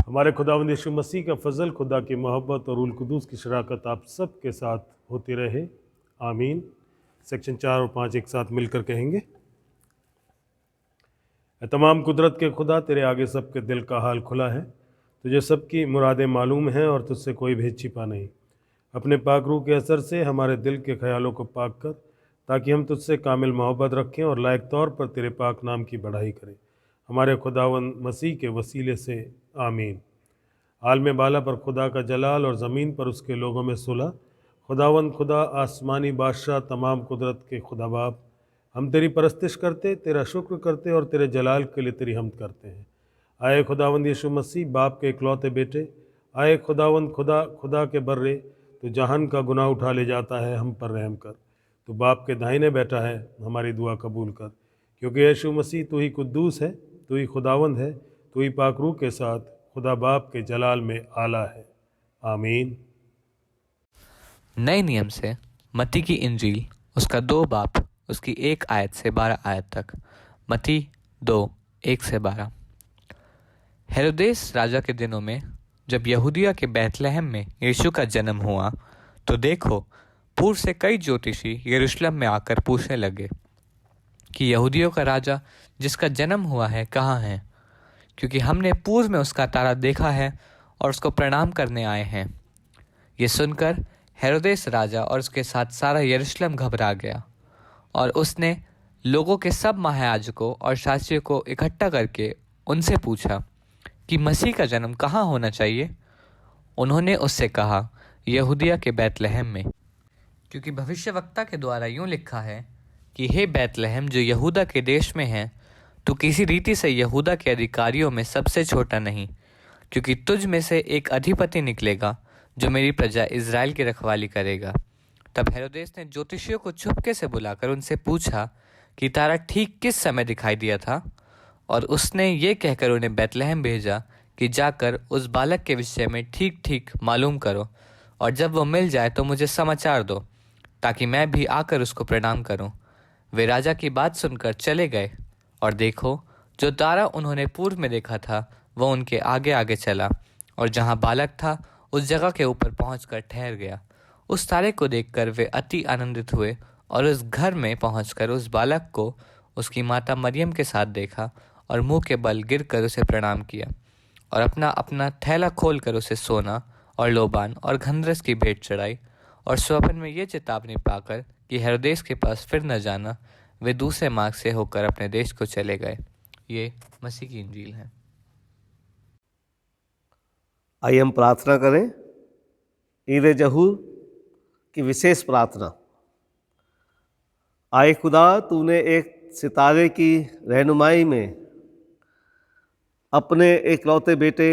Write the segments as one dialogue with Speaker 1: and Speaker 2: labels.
Speaker 1: हमारे खुदावंद यीशु मसीह का फजल, खुदा की मोहब्बत और रूल कुदूस की शराकत आप सब के साथ होती रहे। आमीन। सेक्शन 4 और 5 एक साथ मिलकर कहेंगे। तमाम कुदरत के खुदा, तेरे आगे सबके दिल का हाल खुला है। तुझे सबकी मुरादें मालूम हैं और तुझसे कोई भेद छिपा नहीं। अपने पाक रूह के असर से हमारे दिल के ख्यालों को पाक कर, ताकि हम तुझसे कामिल मोहब्बत रखें और लायक तौर पर तेरे पाक नाम की बढ़ाई करें, हमारे खुदावंद मसीह के वसीले से। आमीन। आलम बाला पर खुदा का जलाल और ज़मीन पर उसके लोगों में सुलह। खुदावंद खुदा, आसमानी बादशाह, तमाम कुदरत के खुदा बाप, हम तेरी परस्तिश करते, तेरा शुक्र करते और तेरे जलाल के लिए तेरी हमद करते हैं। आए खुदावंद यीशु मसीह, बाप के इकलौते बेटे, आए खुदावंद खुदा, खुदा के बर्रे, तो जहान का गुनाह उठा ले जाता है, हम पर रहम कर। तो बाप के दाहिने बैठा है, हमारी दुआ कबूल कर, क्योंकि यीशु मसीह तू ही कुद्दूस है, तू ही खुदावंद है, तू ही पाक रूह के साथ खुदा बाप के जलाल में आला है। आमीन।
Speaker 2: नए नियम से मत्ती की इंजील, उसका 2 बाब, उसकी 1 आयत से 12 आयत तक। मत्ती 2, 1 से 12। हेरोदेस राजा के दिनों में जब यहूदिया के बैतलहम में यीशु का जन्म हुआ, तो देखो, पूर्व से कई ज्योतिषी यरूशलेम में आकर पूछने लगे कि यहूदियों का राजा जिसका जन्म हुआ है कहाँ है, क्योंकि हमने पूर्व में उसका तारा देखा है और उसको प्रणाम करने आए हैं। ये सुनकर हेरोदेस राजा और उसके साथ सारा यरूशलेम घबरा गया, और उसने लोगों के सब महायाजकों और शास्त्रियों को इकट्ठा करके उनसे पूछा कि मसीह का जन्म कहाँ होना चाहिए। उन्होंने उससे कहा, यहूदिया के बैतलहम में, क्योंकि भविष्यवक्ता के द्वारा यूँ लिखा है कि हे बैतलहम, जो यहूदा के देश में है, तो किसी रीति से यहूदा के अधिकारियों में सबसे छोटा नहीं, क्योंकि तुझ में से एक अधिपति निकलेगा जो मेरी प्रजा इज़राइल की रखवाली करेगा। तब हेरोदेस ने ज्योतिषियों को चुपके से बुलाकर उनसे पूछा कि तारा ठीक किस समय दिखाई दिया था, और उसने ये कहकर उन्हें बैतलहम भेजा कि जाकर उस बालक के विषय में ठीक ठीक मालूम करो, और जब वो मिल जाए तो मुझे समाचार दो, ताकि मैं भी आकर उसको प्रणाम करूं। वे राजा की बात सुनकर चले गए, और देखो, जो तारा उन्होंने पूर्व में देखा था वह उनके आगे आगे चला, और जहाँ बालक था उस जगह के ऊपर पहुंचकर ठहर गया। उस तारे को देखकर वे अति आनंदित हुए, और उस घर में पहुंचकर उस बालक को उसकी माता मरियम के साथ देखा, और मुंह के बल गिरकर उसे प्रणाम किया, और अपना अपना थैला खोलकर उसे सोना और लोबान और गंधरस की भेंट चढ़ाई। और स्वप्न में ये चेतावनी पाकर कि हेरोदेस के पास फिर न जाना, वे दूसरे मार्ग से होकर अपने देश को चले गए। ये मसीह की इंजील है।
Speaker 3: आइए हम प्रार्थना करें। ईद जहूर की विशेष प्रार्थना। आए खुदा, तूने एक सितारे की रहनुमाई में अपने एकलौते बेटे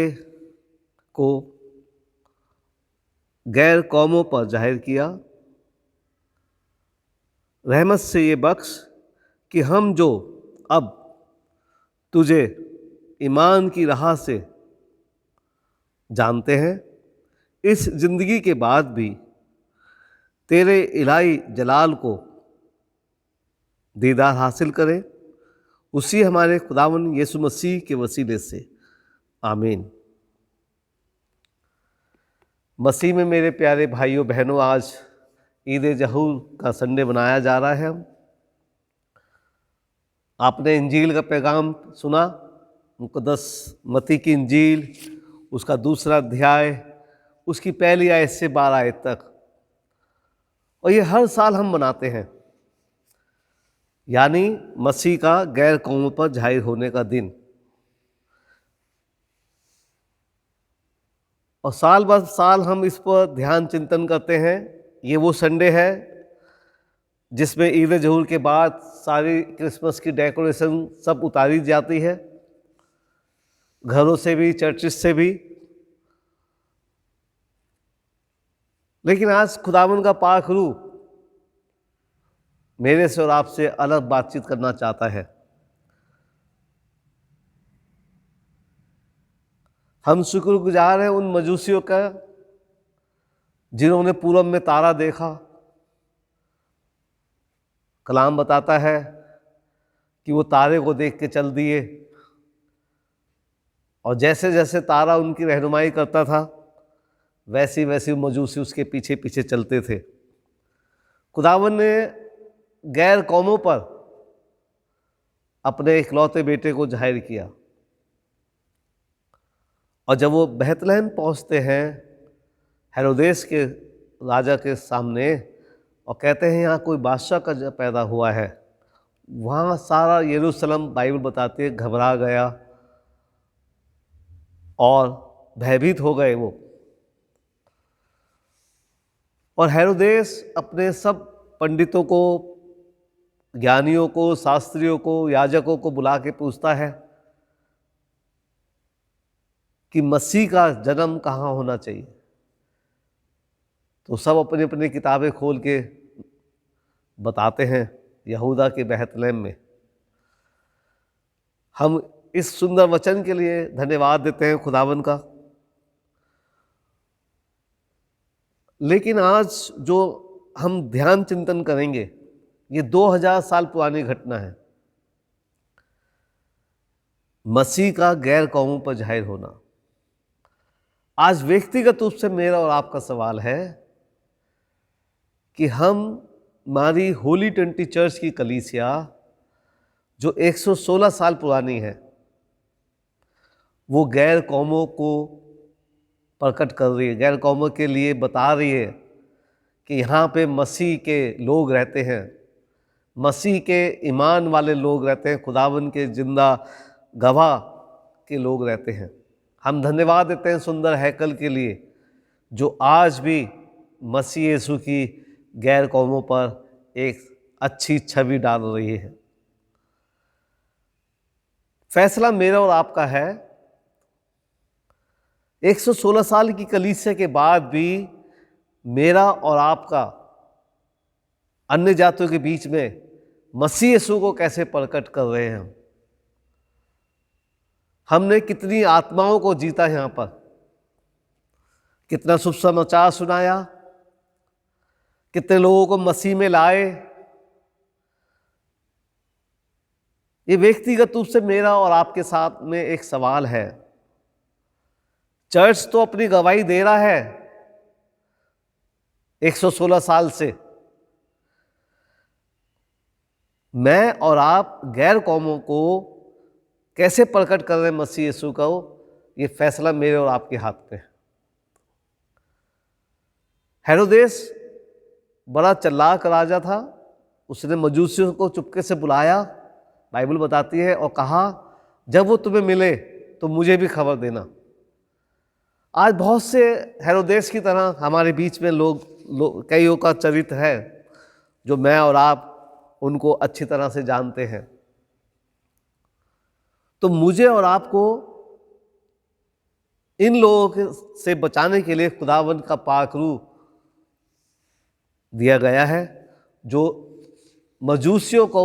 Speaker 3: को गैर कौमों पर जाहिर किया। रहमत से ये बख्श कि हम जो अब तुझे ईमान की राह से जानते हैं, इस ज़िंदगी के बाद भी तेरे इलाही जलाल को दीदार हासिल करें, उसी हमारे खुदावंद यीशु मसीह के वसीले से, आमीन। मसीह में मेरे प्यारे भाइयों बहनों, आज ईद जहूर का संडे मनाया जा रहा है। आपने इंजील का पैगाम सुना, मुक़द्दस मत्ती की इंजील, उसका दूसरा अध्याय, उसकी पहली आयत से 12 आयत तक। और ये हर साल हम मनाते हैं, यानी मसीह का गैर कौमों पर जाहिर होने का दिन। और साल ब साल हम इस पर ध्यान चिंतन करते हैं। ये वो संडे है जिसमें ईद जहूर के बाद सारी क्रिसमस की डेकोरेशन सब उतारी जाती है, घरों से भी, चर्चिस से भी। लेकिन आज खुदावंद का पाक रूह मेरे से और आपसे अलग बातचीत करना चाहता है। हम शुक्रगुजार हैं उन मजूसियों का जिन्होंने पूरब में तारा देखा। कलाम बताता है कि वो तारे को देख के चल दिए, और जैसे जैसे तारा उनकी रहनुमाई करता था, वैसी वैसी मजूसी उसके पीछे पीछे चलते थे। खुदावंद ने गैर कौमों पर अपने इकलौते बेटे को जाहिर किया। और जब वो बेथलेहम पहुंचते हैं हेरोदेस के राजा के सामने और कहते हैं यहाँ कोई बादशाह का पैदा हुआ है, वहाँ सारा यरूशलेम, बाइबल बताती है, घबरा गया और भयभीत हो गए वो। और हेरोदेस अपने सब पंडितों को, ज्ञानियों को, शास्त्रियों को, याजकों को बुला के पूछता है कि मसीह का जन्म कहाँ होना चाहिए। तो सब अपनी अपनी किताबें खोल के बताते हैं, यहूदा के बेथलेहम में। हम इस सुंदर वचन के लिए धन्यवाद देते हैं खुदावन का। लेकिन आज जो हम ध्यान चिंतन करेंगे, ये 2000 साल पुरानी घटना है, मसीह का गैर कौमों पर जाहिर होना। आज व्यक्तिगत रूप से मेरा और आपका सवाल है कि हम, हमारी होली ट्रिनिटी चर्च की कलीसिया जो 116 साल पुरानी है, वो गैर कौमों को प्रकट कर रही है, गैर कौमों के लिए बता रही है कि यहाँ पे मसीह के लोग रहते हैं, मसीह के ईमान वाले लोग रहते हैं, खुदावन के जिंदा गवाह के लोग रहते हैं। हम धन्यवाद देते हैं सुंदर हैकल के लिए जो आज भी मसीह यीशु की गैर कौमों पर एक अच्छी छवि डाल रही है। फैसला मेरा और आपका है। 116 साल की कलीसिया के बाद भी मेरा और आपका अन्य जातियों के बीच में मसीह यीशु को कैसे प्रकट कर रहे हैं। हमने कितनी आत्माओं को जीता, यहाँ पर कितना शुभ समाचार सुनाया, कितने लोगों को मसीह में लाए। ये व्यक्तिगत रूप से मेरा और आपके साथ में एक सवाल है। चर्च तो अपनी गवाही दे रहा है 116 साल से, मैं और आप गैर कौमों को कैसे प्रकट कर रहे हैं मसीह यीशु का, ये फैसला मेरे और आपके हाथ में है। हेरोदेस बड़ा चालाक राजा था। उसने मजूसियों को चुपके से बुलाया, बाइबल बताती है, और कहा जब वो तुम्हें मिले तो मुझे भी खबर देना। आज बहुत से हेरोदेस की तरह हमारे बीच में कईयों का चरित्र है जो मैं और आप उनको अच्छी तरह से जानते हैं। तो मुझे और आपको इन लोगों से बचाने के लिए खुदावंद का पाक रूह दिया गया है, जो मजूसियों को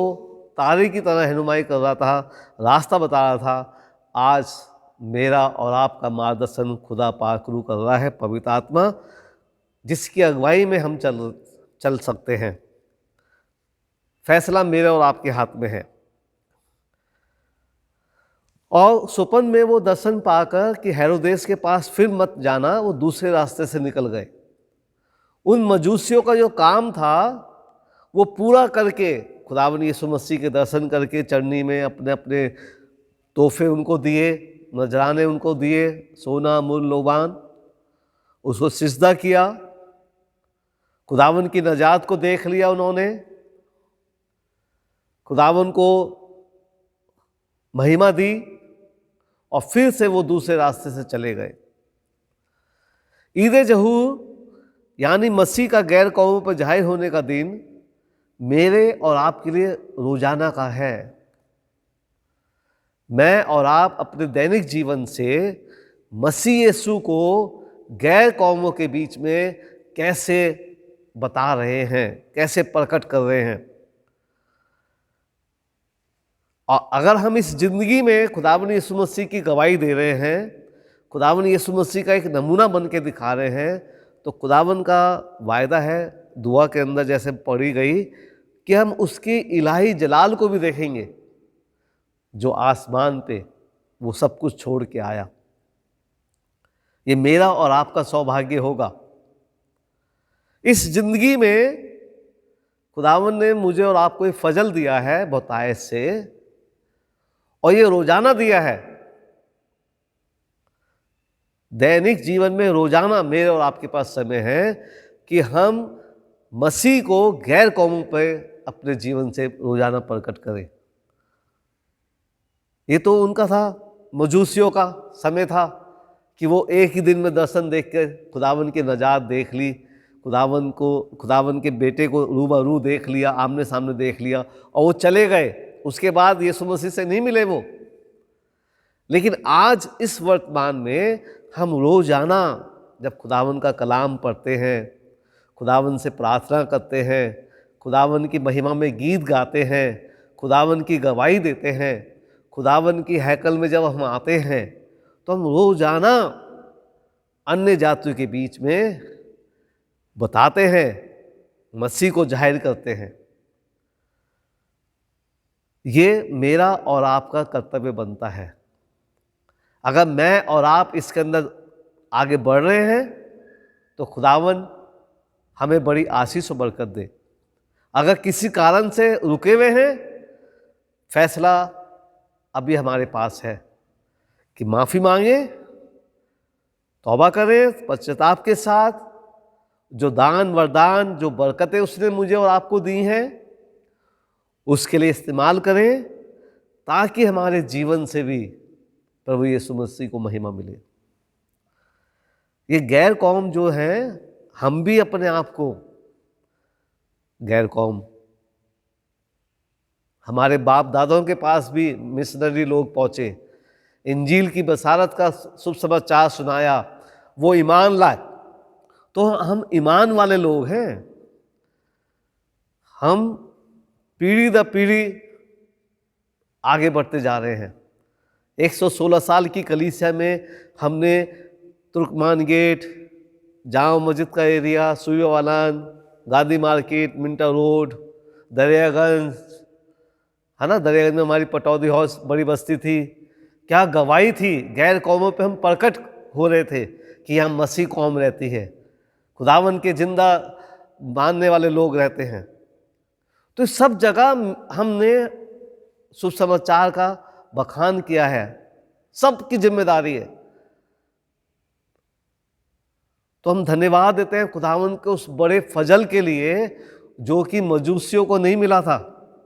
Speaker 3: तारे की तरह रहनुमाई कर रहा था, रास्ता बता रहा था। आज मेरा और आपका मार्गदर्शन खुदा पाक रूह कर रहा है, पवित्र आत्मा, जिसकी अगुवाई में हम चल सकते हैं। फैसला मेरे और आपके हाथ में है। और सुपन में वो दर्शन पाकर कि हेरोदेस के पास फिर मत जाना, वो दूसरे रास्ते से निकल गए। उन मजूसियों का जो काम था वो पूरा करके खुदावंद यीशु मसीह के दर्शन करके चरनी में अपने अपने तोहफे उनको दिए, नजराने उनको दिए, सोना मूल लोबान, उसको सिजदा किया, खुदावंद की नजात को देख लिया उन्होंने, खुदावंद को महिमा दी, और फिर से वो दूसरे रास्ते से चले गए। ईद ज़हूर यानी मसीह का गैर कौमों पर जाहिर होने का दिन मेरे और आपके लिए रोजाना का है। मैं और आप अपने दैनिक जीवन से मसीह यीशु को गैर कौमों के बीच में कैसे बता रहे हैं, कैसे प्रकट कर रहे हैं। और अगर हम इस जिंदगी में खुदावंद यीशु मसीह की गवाही दे रहे हैं, खुदावंद यीशु मसीह का एक नमूना बन के दिखा रहे हैं, तो खुदावंद का वायदा है, दुआ के अंदर जैसे पढ़ी गई, कि हम उसकी इलाही जलाल को भी देखेंगे जो आसमान पे वो सब कुछ छोड़ के आया। ये मेरा और आपका सौभाग्य होगा। इस जिंदगी में खुदावंद ने मुझे और आपको एक फजल दिया है बहुतायत से, और ये रोजाना दिया है। दैनिक जीवन में रोजाना मेरे और आपके पास समय है कि हम मसीह को गैर कौमों पर अपने जीवन से रोजाना प्रकट करें। ये तो उनका था, मजूसियों का समय था कि वो एक ही दिन में दर्शन देख कर खुदावंद की नजात देख ली, खुदावंद के बेटे को रूबरू देख लिया, आमने सामने देख लिया, और वो चले गए। उसके बाद यीशु मसीह से नहीं मिले वो। लेकिन आज इस वर्तमान में हम रोजाना जब खुदावंद का कलाम पढ़ते हैं, खुदावंद से प्रार्थना करते हैं, खुदावंद की महिमा में गीत गाते हैं, खुदावंद की गवाही देते हैं, खुदावंद की हैकल में जब हम आते हैं, तो हम रोजाना अन्य जातियों के बीच में बताते हैं, मसीह को जाहिर करते हैं। ये मेरा और आपका कर्तव्य बनता है। अगर मैं और आप इसके अंदर आगे बढ़ रहे हैं तो खुदावंद हमें बड़ी आशीष और बरकत दे। अगर किसी कारण से रुके हुए हैं, फैसला अभी हमारे पास है कि माफ़ी मांगे, तौबा करें पश्चाताप के साथ, जो दान वरदान जो बरकतें उसने मुझे और आपको दी हैं उसके लिए इस्तेमाल करें, ताकि हमारे जीवन से भी प्रभु यीशु मसीह को महिमा मिले। ये गैर कौम जो है, हम भी अपने आप को गैर कौम, हमारे बाप दादों के पास भी मिशनरी लोग पहुंचे, इंजील की बसारत का शुभ समाचार सुनाया, वो ईमान लाए, तो हम ईमान वाले लोग हैं। हम पीढ़ी दर पीढ़ी आगे बढ़ते जा रहे हैं। 116 साल की कलीसिया में हमने तुर्कमान गेट, जामा मस्जिद का area, सूर्यवालन, Gandhi market, मिंटा road, Daryaganj, है ना, दरियागंज में हमारी पटौदी हाउस बड़ी बस्ती थी। क्या गवाही थी, गैर कौमों पे हम प्रकट हो रहे थे कि यहाँ मसीह कौम रहती है, खुदावंद के जिंदा मानने वाले लोग रहते हैं। तो सब जगह हमने शुभ समाचार का बखान किया है, सबकी जिम्मेदारी है। तो हम धन्यवाद देते हैं खुदावंद के उस बड़े फजल के लिए जो कि मजूसियों को नहीं मिला था,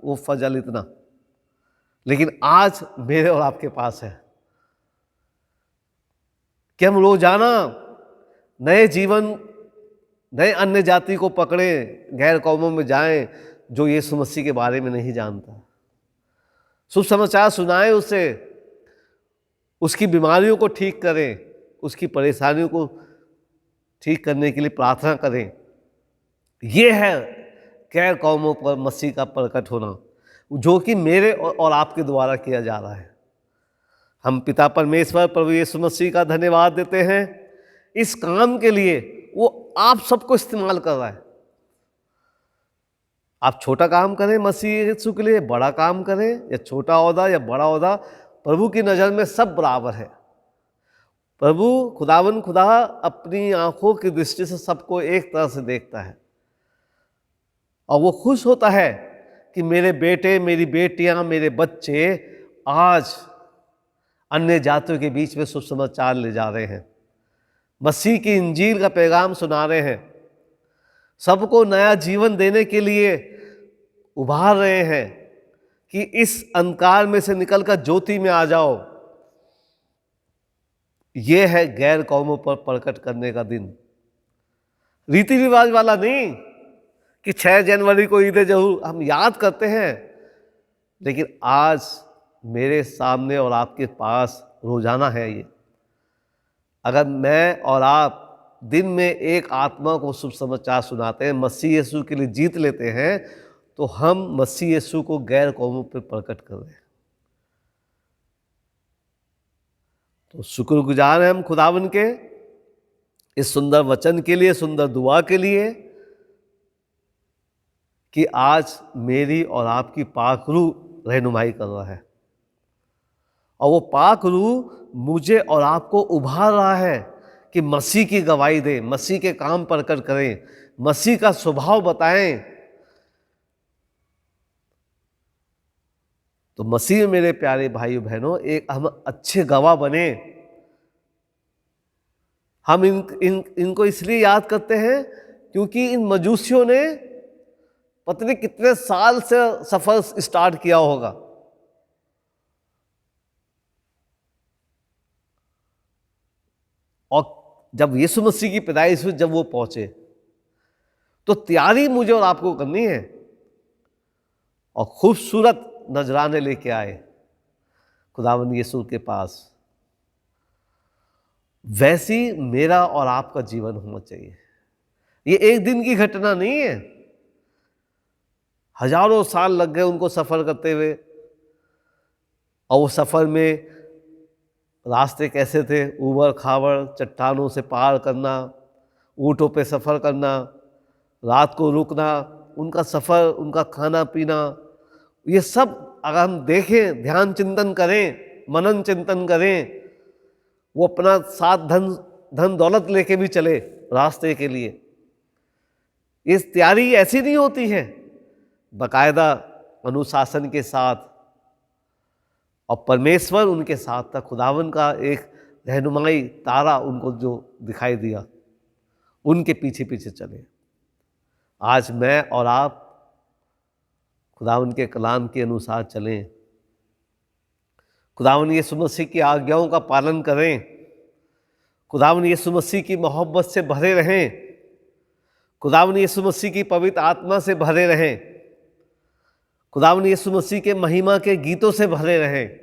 Speaker 3: वो फजल इतना, लेकिन आज मेरे और आपके पास है कि हम रोजाना नए जीवन, नए अन्य जाति को पकड़े, गैर कौमों में जाएं जो यीशु मसीह के बारे में नहीं जानता, शुभ समाचार सुनाएं उसे, उसकी बीमारियों को ठीक करें, उसकी परेशानियों को ठीक करने के लिए प्रार्थना करें। ये है गैर कौमों पर मसीह का प्रकट होना, जो कि मेरे और आपके द्वारा किया जा रहा है। हम पिता परमेश्वर प्रभु यीशु मसीह का धन्यवाद देते हैं इस काम के लिए, वो आप सबको इस्तेमाल कर रहा है। आप छोटा काम करें मसीह यीशु के लिए, बड़ा काम करें, या छोटा ओहदा या बड़ा ओहदा, प्रभु की नज़र में सब बराबर है। प्रभु खुदावन खुदा अपनी आंखों की दृष्टि से सबको एक तरह से देखता है और वो खुश होता है कि मेरे बेटे, मेरी बेटियां, मेरे बच्चे आज अन्य जातियों के बीच में सुसमाचार ले जा रहे हैं, मसीह की इंजील का पैगाम सुना रहे हैं, सबको नया जीवन देने के लिए उभार रहे हैं कि इस अंधकार में से निकलकर ज्योति में आ जाओ। यह है गैर कौमों पर प्रकट करने का दिन, रीति रिवाज वाला नहीं कि 6 जनवरी को ईद जहूर हम याद करते हैं, लेकिन आज मेरे सामने और आपके पास रोजाना है ये। अगर मैं और आप दिन में एक आत्मा को शुभ समाचार सुनाते हैं, मसीह यीशु के लिए जीत लेते हैं, तो हम मसीह यीशु को गैर कौमों पर प्रकट कर रहे हैं। तो शुक्रगुजार हैं हम खुदावन के इस सुंदर वचन के लिए, सुंदर दुआ के लिए कि आज मेरी और आपकी पाक रूह रहनुमाई कर रहा है और वो पाक रूह मुझे और आपको उभार रहा है कि मसीह की गवाही दें, मसीह के काम प्रकट करें, मसीह का स्वभाव बताएं। तो मसीह मेरे प्यारे भाइयों बहनों, एक हम अच्छे गवाह बने। हम इनको इसलिए याद करते हैं क्योंकि इन मजूसियों ने पता नहीं कितने साल से सफर स्टार्ट किया होगा, और जब यीशु मसीह की पैदाइश में जब वो पहुंचे तो तैयारी मुझे और आपको करनी है और खूबसूरत नजराने लेके आए खुदावंद यीशु के पास। वैसी मेरा और आपका जीवन होना चाहिए। ये एक दिन की घटना नहीं है, हजारों साल लग गए उनको सफर करते हुए, और वो सफर में रास्ते कैसे थे, ऊबड़ खाबड़, चट्टानों से पार करना, ऊँटों पे सफ़र करना, रात को रुकना, उनका सफ़र, उनका खाना पीना, ये सब अगर हम देखें, ध्यान चिंतन करें, मनन चिंतन करें, वो अपना साथ धन दौलत लेके भी चले रास्ते के लिए। इस तैयारी ऐसी नहीं होती है, बाकायदा अनुशासन के साथ, और परमेश्वर उनके साथ था। खुदावन का एक रहनुमाई तारा उनको जो दिखाई दिया, उनके पीछे पीछे चले। आज मैं और आप खुदावन के कलाम के अनुसार चलें, खुदावन यीशु मसीह की आज्ञाओं का पालन करें, खुदावन यीशु मसीह की मोहब्बत से भरे रहें, खुदावन यीशु मसीह की पवित्र आत्मा से भरे रहें, खुदावन यीशु मसीह के महिमा के गीतों से भरे रहें,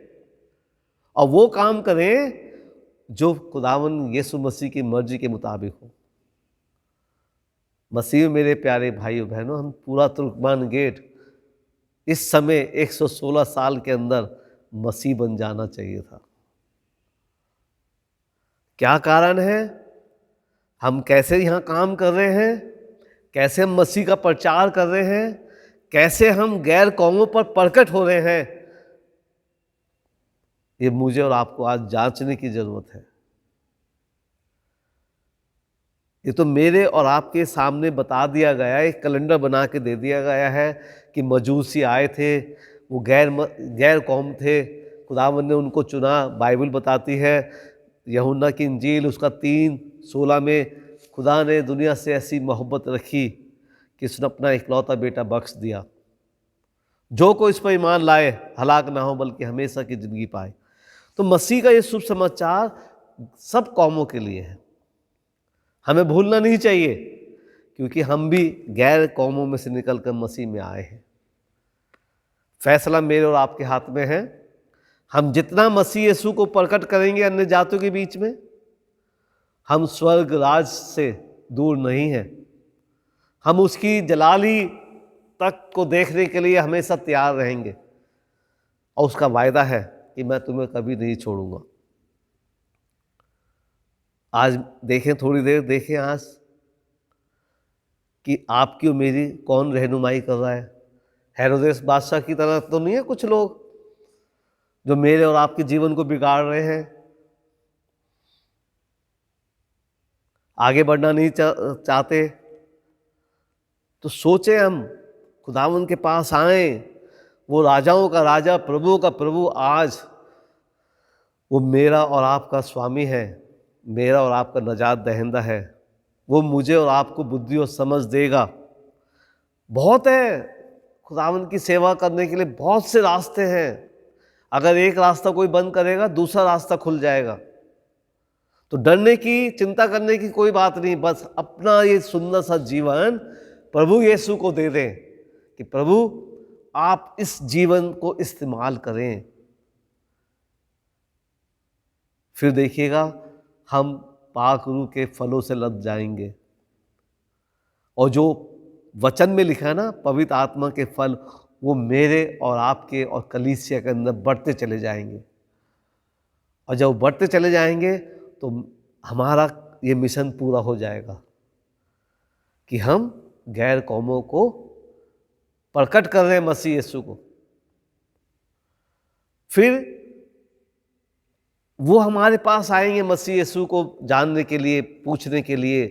Speaker 3: और वो काम करें जो खुदावन यीशु मसीह की मर्जी के मुताबिक हो। मसीह मेरे प्यारे भाइयों बहनों, हम पूरा तुर्कमान गेट इस समय 116 साल के अंदर मसीह बन जाना चाहिए था। क्या कारण है? हम कैसे यहाँ काम कर रहे हैं, कैसे हम मसीह का प्रचार कर रहे हैं, कैसे हम गैर कौमों पर प्रकट हो रहे हैं, ये मुझे और आपको आज जांचने की जरूरत है। ये तो मेरे और आपके सामने बता दिया गया है, एक कैलेंडर बना के दे दिया गया है कि मजूसी आए थे, वो गैर कौम थे, खुदावंद ने उनको चुना। बाइबल बताती है, यूहन्ना की इंजील उसका 3:16 में खुदा ने दुनिया से ऐसी मोहब्बत रखी कि उसने अपना इकलौता बेटा बख्श दिया, जो कोई इस पर ईमान लाए हलाक ना हो बल्कि हमेशा की ज़िंदगी पाए। तो मसीह का ये शुभ समाचार सब कौमों के लिए है, हमें भूलना नहीं चाहिए, क्योंकि हम भी गैर कौमों में से निकलकर मसीह में आए हैं। फैसला मेरे और आपके हाथ में है। हम जितना मसीह यीशु को प्रकट करेंगे अन्य जातियों के बीच में, हम स्वर्ग राज से दूर नहीं हैं। हम उसकी जलाली तक को देखने के लिए हमेशा तैयार रहेंगे, और उसका वायदा है कि मैं तुम्हें कभी नहीं छोड़ूंगा। आज देखें, थोड़ी देर देखें आज कि आपकी और मेरी कौन रहनुमाई कर रहा है। हेरोदेस बादशाह की तरह तो नहीं है कुछ लोग जो मेरे और आपके जीवन को बिगाड़ रहे हैं, आगे बढ़ना नहीं चाहते। तो सोचे हम खुदावंद के पास आए, वो राजाओं का राजा प्रभुओं का प्रभु, आज वो मेरा और आपका स्वामी है, मेरा और आपका नजात दहिंदा है। वो मुझे और आपको बुद्धि और समझ देगा। बहुत है खुदावंद की सेवा करने के लिए, बहुत से रास्ते हैं। अगर एक रास्ता कोई बंद करेगा दूसरा रास्ता खुल जाएगा। तो डरने की, चिंता करने की कोई बात नहीं। बस अपना ये सुंदर सा जीवन प्रभु यीशु को दे दें कि प्रभु आप इस जीवन को इस्तेमाल करें। फिर देखिएगा हम पाक रूह के फलों से लद जाएंगे। और जो वचन में लिखा है ना, पवित्र आत्मा के फल, वो मेरे और आपके और कलीसिया के अंदर बढ़ते चले जाएंगे। और जब बढ़ते चले जाएंगे तो हमारा ये मिशन पूरा हो जाएगा कि हम गैर कौमों को प्रकट कर रहे हैं मसीह यीशु को। फिर वो हमारे पास आएंगे मसीह यीशु को जानने के लिए, पूछने के लिए,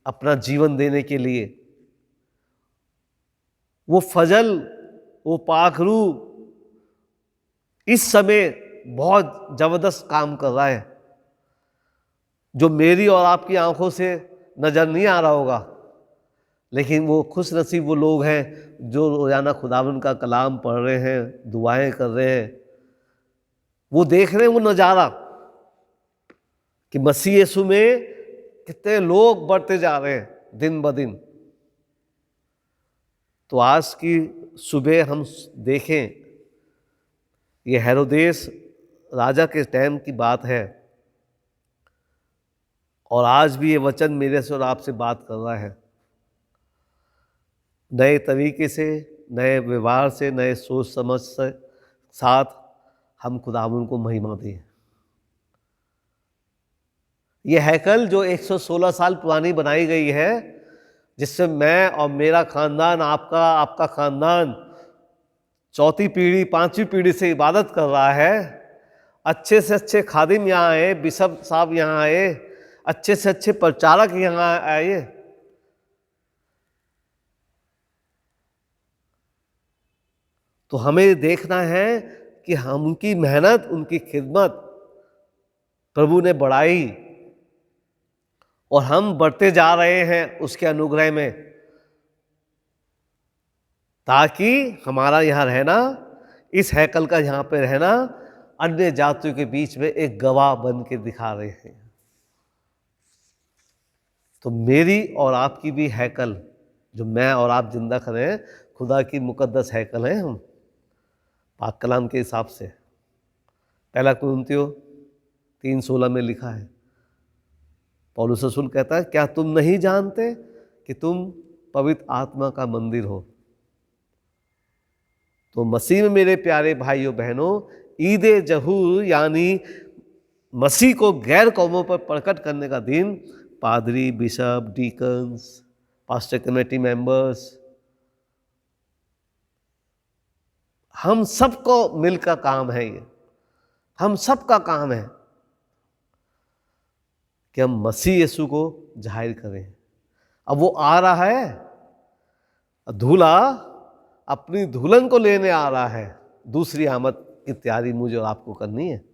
Speaker 3: अपना जीवन देने के लिए। वो फजल, वो पाखरू इस समय बहुत जबरदस्त काम कर रहा है, जो मेरी और आपकी आंखों से नजर नहीं आ रहा होगा। लेकिन वो खुश नसीब वो लोग हैं जो रोजाना खुदावंद का कलाम पढ़ रहे हैं, दुआएं कर रहे हैं। वो देख रहे हैं वो नज़ारा कि मसीह यीशु में कितने लोग बढ़ते जा रहे हैं दिन ब दिन। तो आज की सुबह हम देखें, ये हेरोदेस राजा के टाइम की बात है, और आज भी ये वचन मेरे से और आपसे बात कर रहा है। नए तरीके से, नए व्यवहार से, नए सोच समझ से साथ हम खुदावंद को महिमा दें। ये हैकल जो 116 साल पुरानी बनाई गई है, जिससे मैं और मेरा खानदान, आपका खानदान चौथी पीढ़ी, पांचवी पीढ़ी से इबादत कर रहा है। अच्छे से अच्छे खादिम यहाँ आए, बिशप साहब यहाँ आए, अच्छे से अच्छे प्रचारक यहाँ आए। तो हमें देखना है कि हम उनकी मेहनत, उनकी खिदमत प्रभु ने बढ़ाई, और हम बढ़ते जा रहे हैं उसके अनुग्रह में, ताकि हमारा यहाँ रहना, इस हैकल का यहाँ पे रहना, अन्य जातियों के बीच में एक गवाह बन के दिखा रहे हैं। तो मेरी और आपकी भी हैकल, जो मैं और आप जिंदा खड़े हैं, खुदा की मुकद्दस हैकल हैं हम, पाक कलाम के हिसाब से। पहला कुरिन्थियों 3:16 में लिखा है, पौलुस रसूल कहता है, क्या तुम नहीं जानते कि तुम पवित्र आत्मा का मंदिर हो? तो मसीह में मेरे प्यारे भाइयों बहनों, ईद जहूर यानी मसीह को गैर कौमों पर प्रकट करने का दिन पादरी, bishop, deacons, pastor committee members, हम सबको मिलकर काम है। ये हम सबका काम है कि हम मसीह यीशु को जाहिर करें। अब वो आ रहा है, दूल्हा अपनी दुल्हन को लेने आ रहा है। दूसरी आमद की तैयारी मुझे और आपको करनी है।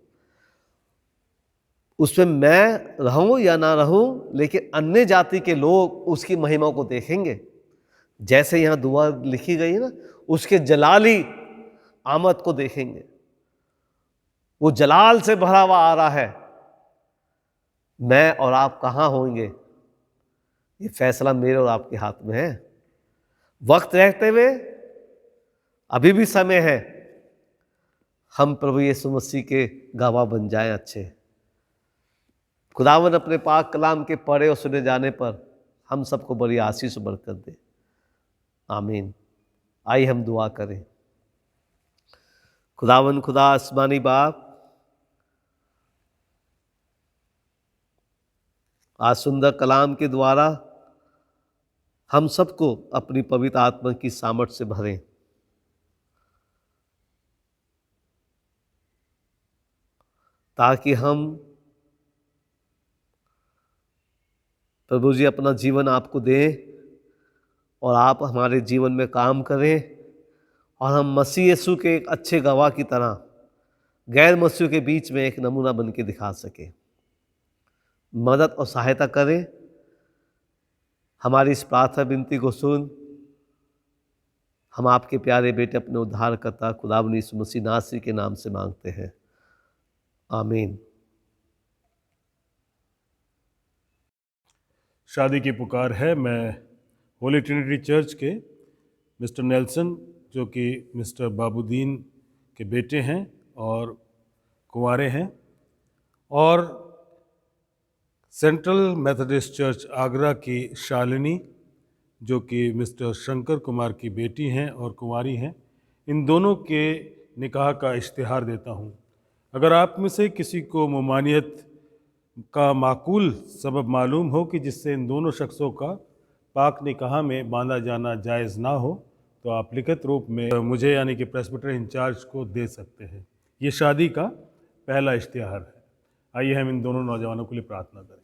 Speaker 3: उसमें मैं रहूं या ना रहूं, लेकिन अन्य जाति के लोग उसकी महिमा को देखेंगे। जैसे यहां दुआ लिखी गई है ना, उसके जलाली आमद को देखेंगे। वो जलाल से भरा हुआ आ रहा है। मैं और आप कहां होंगे, ये फैसला मेरे और आपके हाथ में है। वक्त रहते हुए, अभी भी समय है, हम प्रभु यीशु मसीह के गवाह बन जाएं अच्छे। खुदावन अपने पाक कलाम के पढ़े और सुने जाने पर हम सबको बड़ी आशीष और बरकत दे। आमीन। आइए हम दुआ करें। खुदावन खुदा आसमानी बाप, आज सुंदर कलाम के द्वारा हम सबको अपनी पवित्र आत्मा की सामर्थ्य से भरें, ताकि हम प्रभु जी अपना जीवन आपको दें और आप हमारे जीवन में काम करें, और हम मसीह यीशु के एक अच्छे गवाह की तरह गैर मसीह के बीच में एक नमूना बन के दिखा सके। मदद और सहायता करें। हमारी इस प्रार्थना विनती को सुन। हम आपके प्यारे बेटे अपने उद्धारकर्ता खुदावंद यीशु मसीह नासरी के नाम से मांगते हैं। आमीन।
Speaker 1: शादी की पुकार है। मैं होली ट्रिनिटी चर्च के मिस्टर नेल्सन, जो कि मिस्टर बाबूदीन के बेटे हैं और कुंवारे हैं, और सेंट्रल मेथोडिस्ट चर्च आगरा की शालिनी, जो कि मिस्टर शंकर कुमार की बेटी हैं और कुंवारी हैं, इन दोनों के निकाह का इश्तिहार देता हूँ। अगर आप में से किसी को ममानियत का माकूल सबब मालूम हो कि जिससे इन दोनों शख्सों का पाक निकाह में बांधा जाना जायज़ ना हो, तो आप लिखित रूप में मुझे यानी कि प्रेस्बिटर इंचार्ज को दे सकते हैं। ये शादी का पहला इश्तिहार है। आइए हम इन दोनों नौजवानों के लिए प्रार्थना करें।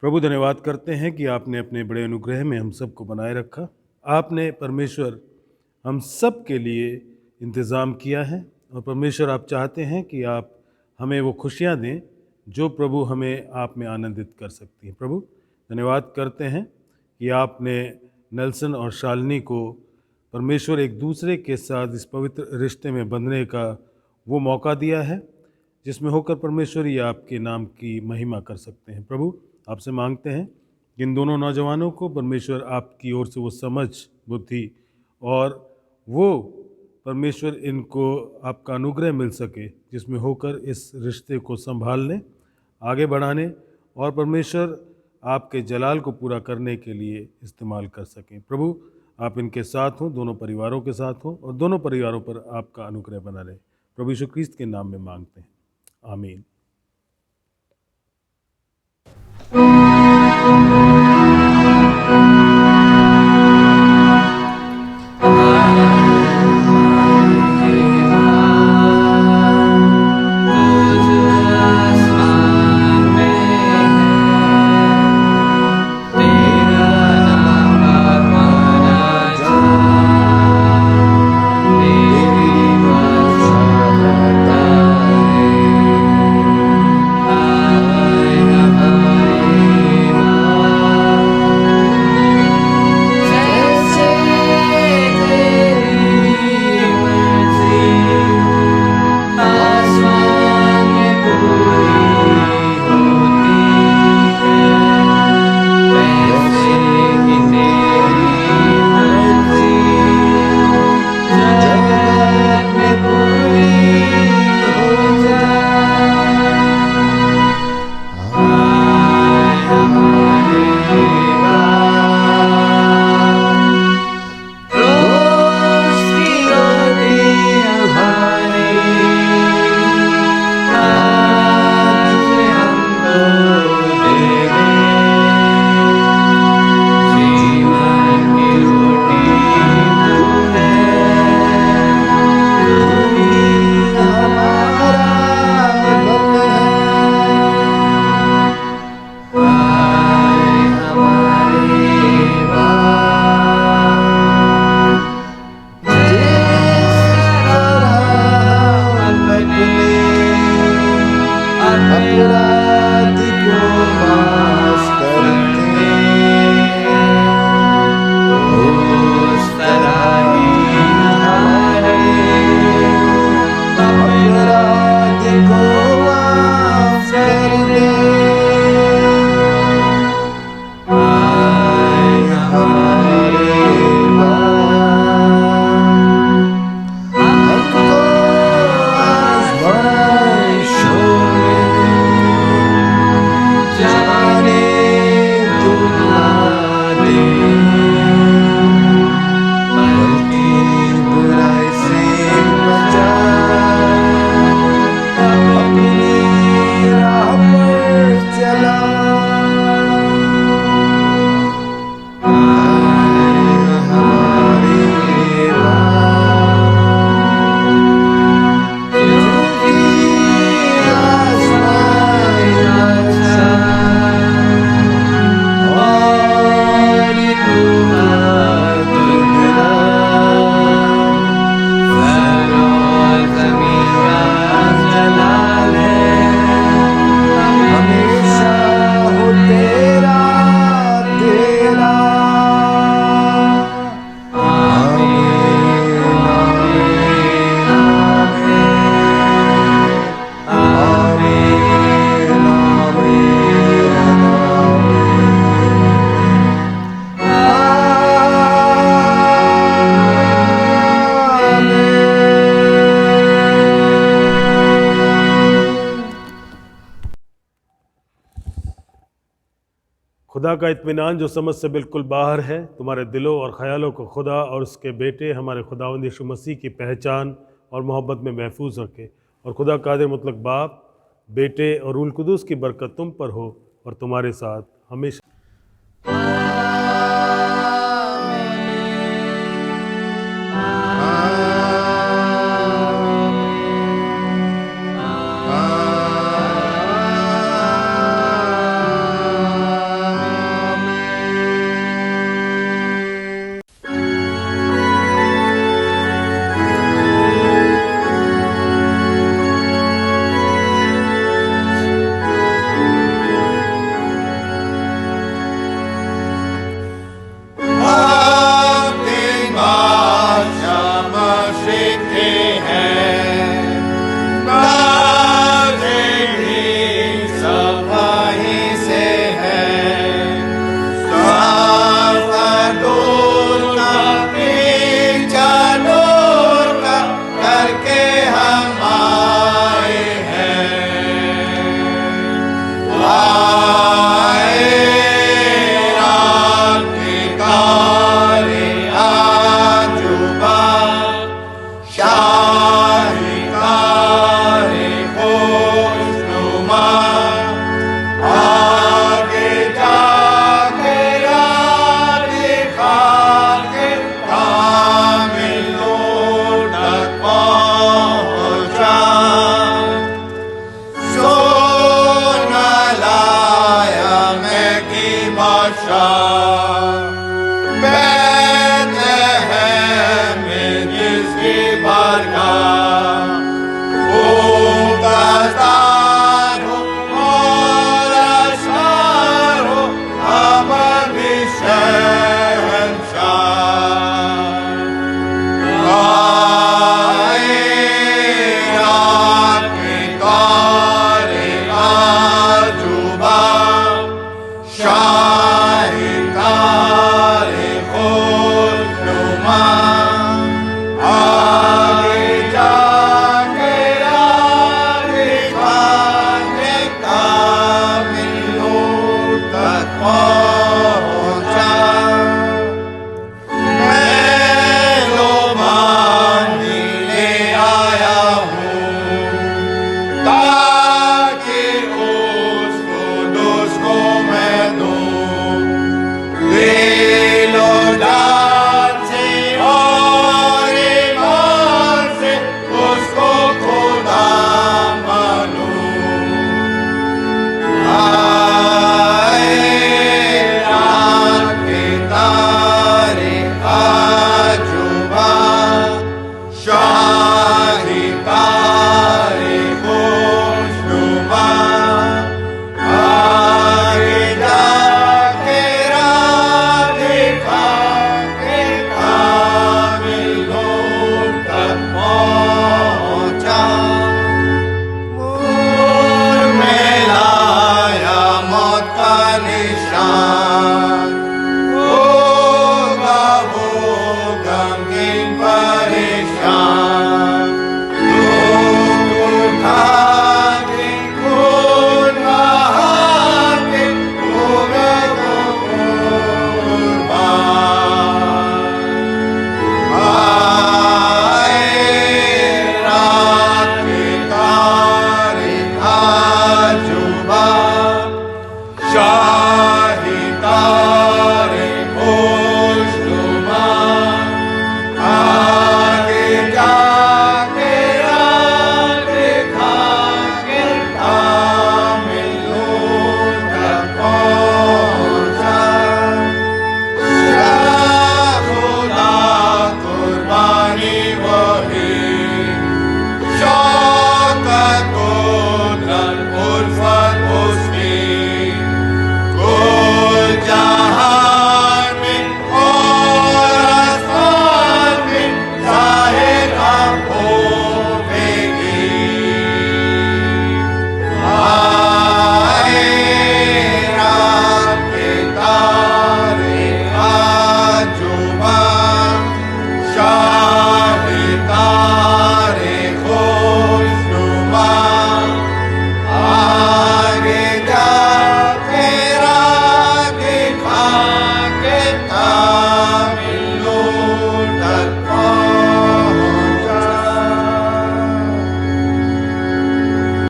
Speaker 1: प्रभु, धन्यवाद करते हैं कि आपने अपने बड़े अनुग्रह में हम सबको बनाए रखा। आपने परमेश्वर हम सब के लिए इंतज़ाम किया है, और परमेश्वर आप चाहते हैं कि आप हमें वो खुशियाँ दें जो प्रभु हमें आप में आनंदित कर सकती हैं। प्रभु, धन्यवाद करते हैं कि आपने नेल्सन और शालिनी को परमेश्वर एक दूसरे के साथ इस पवित्र रिश्ते में बंधने का वो मौका दिया है, जिसमें होकर परमेश्वर ये आपके नाम की महिमा कर सकते हैं। प्रभु, आपसे मांगते हैं कि इन दोनों नौजवानों को परमेश्वर आपकी ओर से वो समझ, बुद्धि और वो परमेश्वर इनको आपका अनुग्रह मिल सके, जिसमें होकर इस रिश्ते को संभालने, आगे बढ़ाने और परमेश्वर आपके जलाल को पूरा करने के लिए इस्तेमाल कर सकें। प्रभु, आप इनके साथ हों, दोनों परिवारों के साथ हों, और दोनों परिवारों पर आपका अनुग्रह बना रहे। प्रभु यीशु क्रिस्त के नाम में मांगते हैं। आमीन। खुदा का इत्मीनान जो समझ से बिल्कुल बाहर है तुम्हारे दिलों और ख़यालों को खुदा और उसके बेटे हमारे खुदावंद यीशु मसीह की पहचान और मोहब्बत में महफूज रखे। और खुदा कादिर मुतलक बाप, बेटे और रूल कुदूस की बरकत तुम पर हो और तुम्हारे साथ हमेशा।
Speaker 4: Shah